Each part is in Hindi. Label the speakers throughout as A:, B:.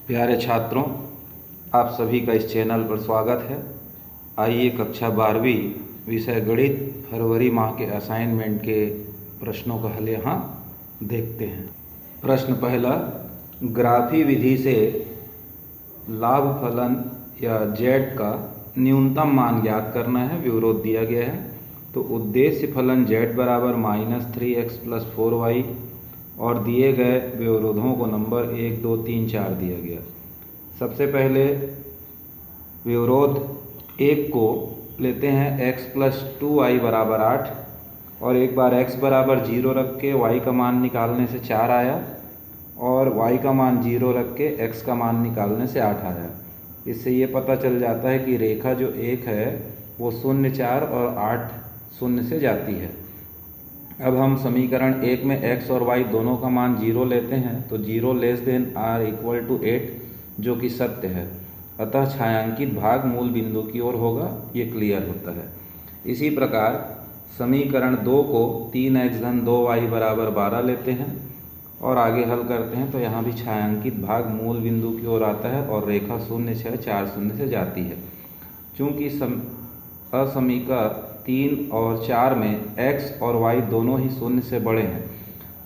A: प्यारे छात्रों, आप सभी का इस चैनल पर स्वागत है। आइए कक्षा 12वीं विषय गणित फरवरी माह के असाइनमेंट के प्रश्नों का हल यहाँ देखते हैं। प्रश्न पहला, ग्राफी विधि से लाभ फलन या जेड का न्यूनतम मान ज्ञात करना है। विवरोध दिया गया है। तो उद्देश्य फलन z बराबर -3x + 4y और दिए गए विवरोधों को नंबर 1, 2, 3, 4 दिया गया। सबसे पहले विवरोध 1 को लेते हैं, x + 2y बराबर 8 और एक बार x बराबर 0 रख के y का मान निकालने से 4 आया और y का मान 0 रख के x का मान निकालने से 8 आया। इससे ये पता चल जाता है कि रेखा जो 1 है वो 0, 4 और 8 0 से जाती है। अब हम समीकरण 1 में x और y दोनों का मान 0 लेते हैं तो 0 ≤ 8 जो कि सत्य है। अतः छायांकित भाग मूल बिंदु की ओर होगा। ये क्लियर होता है। इसी प्रकार समीकरण 2 को 3x + 2y = 12 लेते हैं और आगे हल करते हैं तो यहाँ भी छायांकित भाग मूल बिंदु की ओर आता है और रेखा 0, 6, 4 0 से जाती है। चूँकि असमीका 3 और 4 में x और y दोनों ही 0 से बड़े हैं,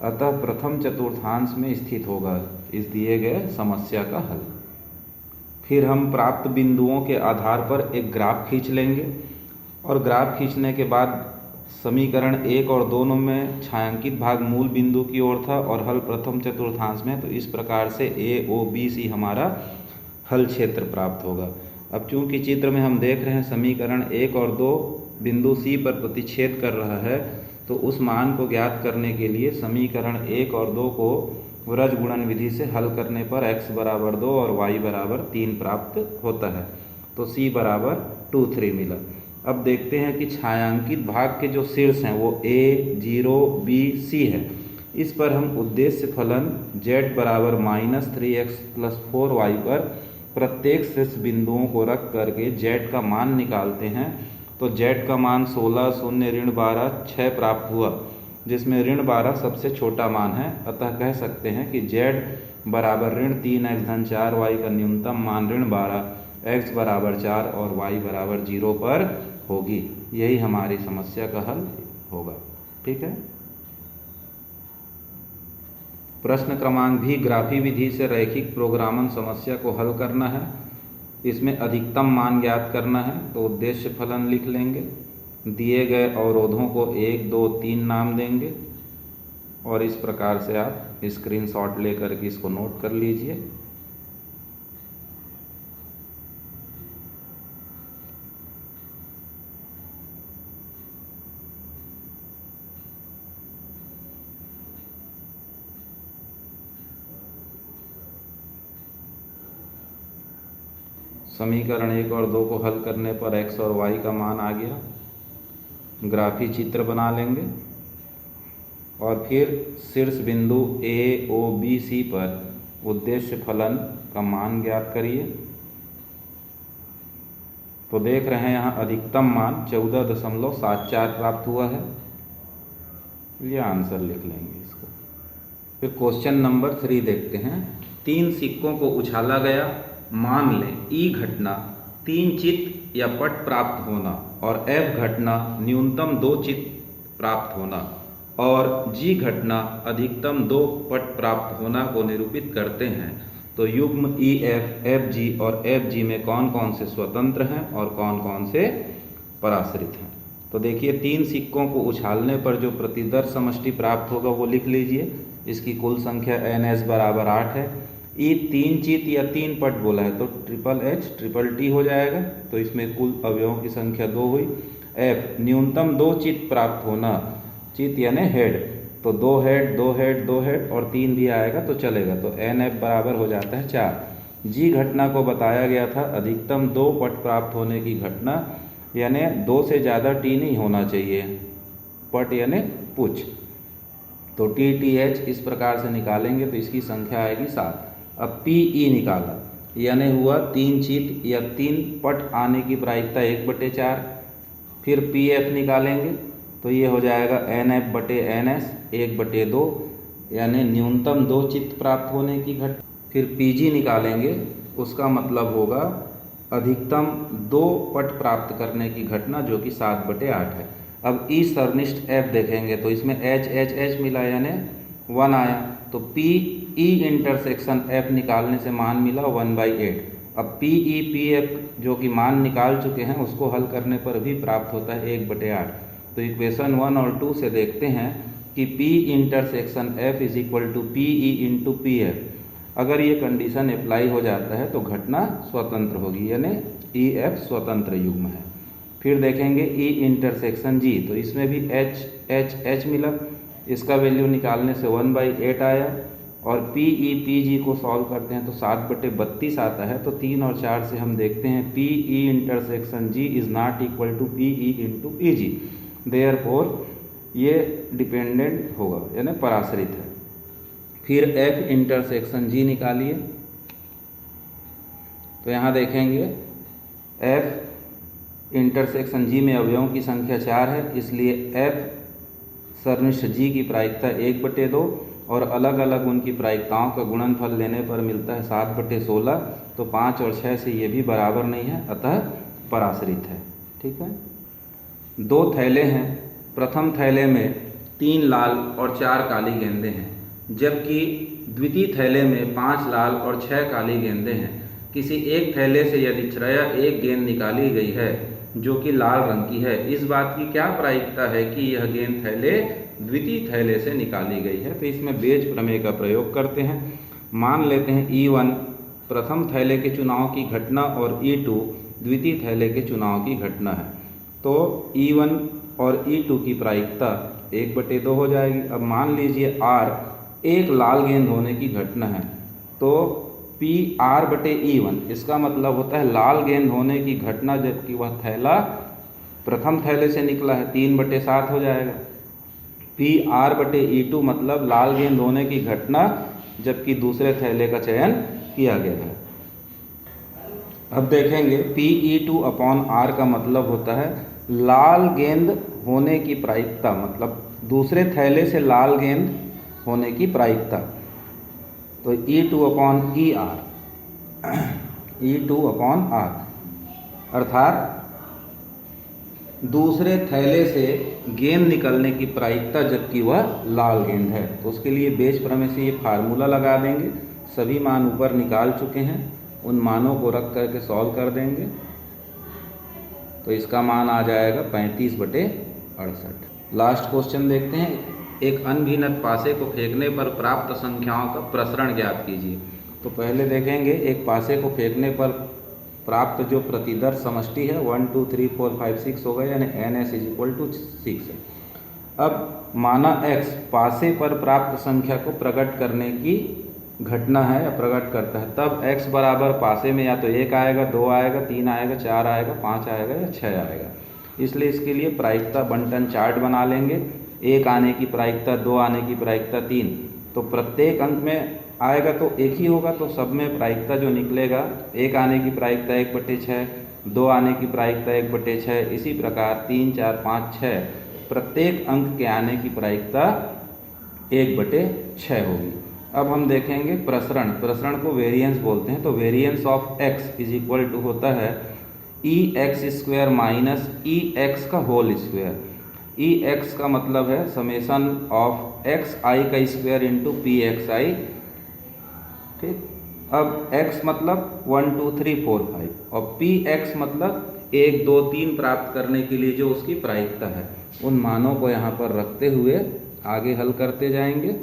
A: अतः प्रथम चतुर्थांश में स्थित होगा इस दिए गए समस्या का हल। फिर हम प्राप्त बिंदुओं के आधार पर एक ग्राफ खींच लेंगे और ग्राफ खींचने के बाद समीकरण 1 और 2 में छायांकित भाग मूल बिंदु की ओर था और हल प्रथम चतुर्थांश में, तो इस प्रकार से A, O, B, C हमारा हल क्षेत्र प्राप्त होगा। अब चूंकि चित्र में हम देख रहे हैं समीकरण 1 और 2 बिंदु C पर प्रतिच्छेद कर रहा है, तो उस मान को ज्ञात करने के लिए समीकरण 1 और 2 को व्रज गुणन विधि से हल करने पर x बराबर 2 और y बराबर 3 प्राप्त होता है। तो c बराबर 2, 3 मिला। अब देखते हैं कि छायांकित भाग के जो शीर्ष हैं वो a, 0, b, c है। इस पर हम उद्देश्य फलन z बराबर -3x + 4y पर प्रत्येक शीर्ष बिंदुओं को रख करके z का मान निकालते हैं। तो z का मान 16, 0, -12, 6 प्राप्त हुआ, जिसमें -12 सबसे छोटा मान है। अतः कह सकते हैं कि z बराबर -3x + 4y का न्यूनतम मान -12, x बराबर 4 और y बराबर 0 पर होगी। यही हमारी समस्या का हल होगा। ठीक है। प्रश्न क्रमांक भी, ग्राफी विधि से रैखिक प्रोग्रामन समस्या को हल करना है। इसमें अधिकतम मान ज्ञात करना है। तो उद्देश्य फलन लिख लेंगे, दिए गए अवरोधों को 1, 2, 3 नाम देंगे और इस प्रकार से आप स्क्रीनशॉट लेकर के इसको नोट कर लीजिए। समीकरण 1 और 2 को हल करने पर x और y का मान आ गया। ग्राफी चित्र बना लेंगे और फिर शीर्ष बिंदु A, O, B, C पर उद्देश्य फलन का मान ज्ञात करिए। तो देख रहे हैं यहाँ अधिकतम मान 14.74 प्राप्त हुआ है। ये आंसर लिख लेंगे इसको। फिर क्वेश्चन नंबर 3 देखते हैं। 3 सिक्कों को उछाला गया। मान लें E घटना 3 चित्त या पट प्राप्त होना और F घटना न्यूनतम 2 चित्त प्राप्त होना और G घटना अधिकतम 2 पट प्राप्त होना को निरूपित करते हैं। तो युग्म EF, FG और FG में कौन कौन से स्वतंत्र हैं और कौन कौन से पराश्रित हैं। तो देखिए, 3 सिक्कों को उछालने पर जो प्रतिदर्श समष्टि प्राप्त होगा वो लिख लीजिए। इसकी कुल संख्या NS बराबर 8 है। E 3 चित्त या 3 पट बोला है तो HHT, ट्रिपल T हो जाएगा। तो इसमें कुल अवयवों की संख्या 2 हुई। F न्यूनतम 2 चित्त प्राप्त होना, चित्त यानी हेड, तो 2 हेड, 2 हेड, 2 हेड और 3 भी आएगा तो चलेगा। तो NF बराबर हो जाता है 4। G घटना को बताया गया था अधिकतम 2 पट प्राप्त होने की घटना, यानी 2 से ज़्यादा T नहीं होना चाहिए। पट यानी पुछ, तो TTH इस प्रकार से निकालेंगे तो इसकी संख्या आएगी 7। अब PE निकाला, यानी हुआ 3 चित्त या 3 पट आने की प्रायिकता 1/4। फिर PF निकालेंगे तो ये हो जाएगा NF/NS 1/2, यानी न्यूनतम 2 चित्त प्राप्त होने की घटना। फिर पीजी निकालेंगे, उसका मतलब होगा अधिकतम 2 पट प्राप्त करने की घटना, जो कि 7/8 है। अब ई सरनिष्ठ एफ देखेंगे तो इसमें एच एच एच मिला यानी 1 आया, तो पी ई इंटरसेक्शन एफ निकालने से मान मिला 1/8। अब पी ई पी एफ जो कि मान निकाल चुके हैं उसको हल करने पर भी प्राप्त होता है 1/8। तो इक्वेशन 1 और 2 से देखते हैं कि P intersection F is equal to P E into P F. अगर ये कंडीशन अप्लाई हो जाता है तो घटना स्वतंत्र होगी, यानी ई एफ स्वतंत्र युग्म है। फिर देखेंगे ई इंटरसेक्शन जी, तो इसमें भी एच एच एच मिला, इसका वैल्यू निकालने से 1/8 आया। और पी ई पी जी को सॉल्व करते हैं तो 7/32 आता है। तो 3 और 4 से हम देखते हैं P E intersection G is not equal to P E into P G, therefore ये डिपेंडेंट होगा यानी पराश्रित है। फिर एफ इंटरसेक्शन जी निकालिए, तो यहाँ देखेंगे एफ इंटरसेक्शन जी में अवयवों की संख्या 4 है, इसलिए एफ सरनिष्ठ जी की प्रायिकता 1/2 और अलग अलग उनकी प्रायिकताओं का गुणनफल लेने पर मिलता है 7/16। तो 5 और 6 से ये भी बराबर नहीं है, अतः पराश्रित है। ठीक है, 2 थैले हैं। प्रथम थैले में 3 लाल और 4 काली गेंदें हैं, जबकि द्वितीय थैले में 5 लाल और 6 काली गेंदें हैं। किसी एक थैले से यदि त्रय एक गेंद निकाली गई है जो कि लाल रंग की है, इस बात की क्या प्रायिकता है कि यह गेंद थैले द्वितीय थैले से निकाली गई है। तो इसमें बेज प्रमेय का प्रयोग करते हैं। मान लेते हैं E1 प्रथम थैले के चुनाव की घटना और E2 द्वितीय थैले के चुनाव की घटना है। तो E1 और E2 की प्रायिकता 1/2 हो जाएगी। अब मान लीजिए R एक लाल गेंद होने की घटना है, तो PR/E1 इसका मतलब होता है लाल गेंद होने की घटना, जबकि वह थैला प्रथम थैले से निकला है, 3/7 हो जाएगा। PR/E2 मतलब लाल गेंद होने की घटना जबकि दूसरे थैले का चयन किया गया है। अब देखेंगे PE2/R का मतलब होता है लाल गेंद होने की प्रायिकता, मतलब दूसरे थैले से लाल गेंद होने की प्रायिकता। तो E2/ER E2/R अर्थात दूसरे थैले से गेंद निकलने की प्रायिकता जबकि वह लाल गेंद है। तो उसके लिए बेज प्रमेय से ये फार्मूला लगा देंगे। सभी मान ऊपर निकाल चुके हैं, उन मानों को रख करके सॉल्व कर देंगे, तो इसका मान आ जाएगा 35/68। लास्ट क्वेश्चन देखते हैं। एक अनभिन्नत पासे को फेंकने पर प्राप्त संख्याओं का प्रसरण ज्ञात कीजिए। तो पहले देखेंगे एक पासे को फेंकने पर प्राप्त जो प्रतिदर्श समष्टि है 1 2 3 4 5 6 हो गया, यानी NS = 6 है। अब माना x पासे पर प्राप्त संख्या को प्रकट करने की घटना है या प्रकट करता है, तब x बराबर पासे में या तो 1 आएगा, 2 आएगा, 3 आएगा, 4 आएगा, 5 आएगा या 6 आएगा। इसलिए इसके लिए प्रायिकता बंटन चार्ट बना लेंगे। 1 आने की प्रायिकता, 2 आने की प्रायिकता 3। तो प्रत्येक अंक में आएगा तो एक ही होगा, तो सब में प्रायिकता जो निकलेगा 1 आने की प्रायिकता 1/6, 2 आने की प्रायिकता 1/6, इसी प्रकार 3 4 5 6 प्रत्येक अंक के आने की प्रायिकता 1/6 होगी। अब हम देखेंगे प्रसरण। प्रसरण को वेरिएंस बोलते हैं। तो variance of x is equal to होता है EX² माइनस EX का होल स्क्वायर। EX का मतलब है summation of XI² into PXI। ठीक, अब x मतलब 1 2 3 4 5 और PX मतलब 1 2 3 प्राप्त करने के लिए जो उसकी प्रायिकता है, उन मानों को यहाँ पर रखते हुए आगे हल करते जाएंगे।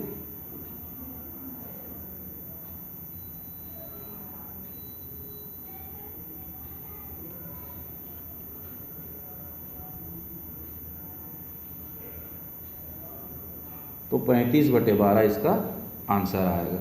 A: तो 35/12 इसका आंसर आएगा।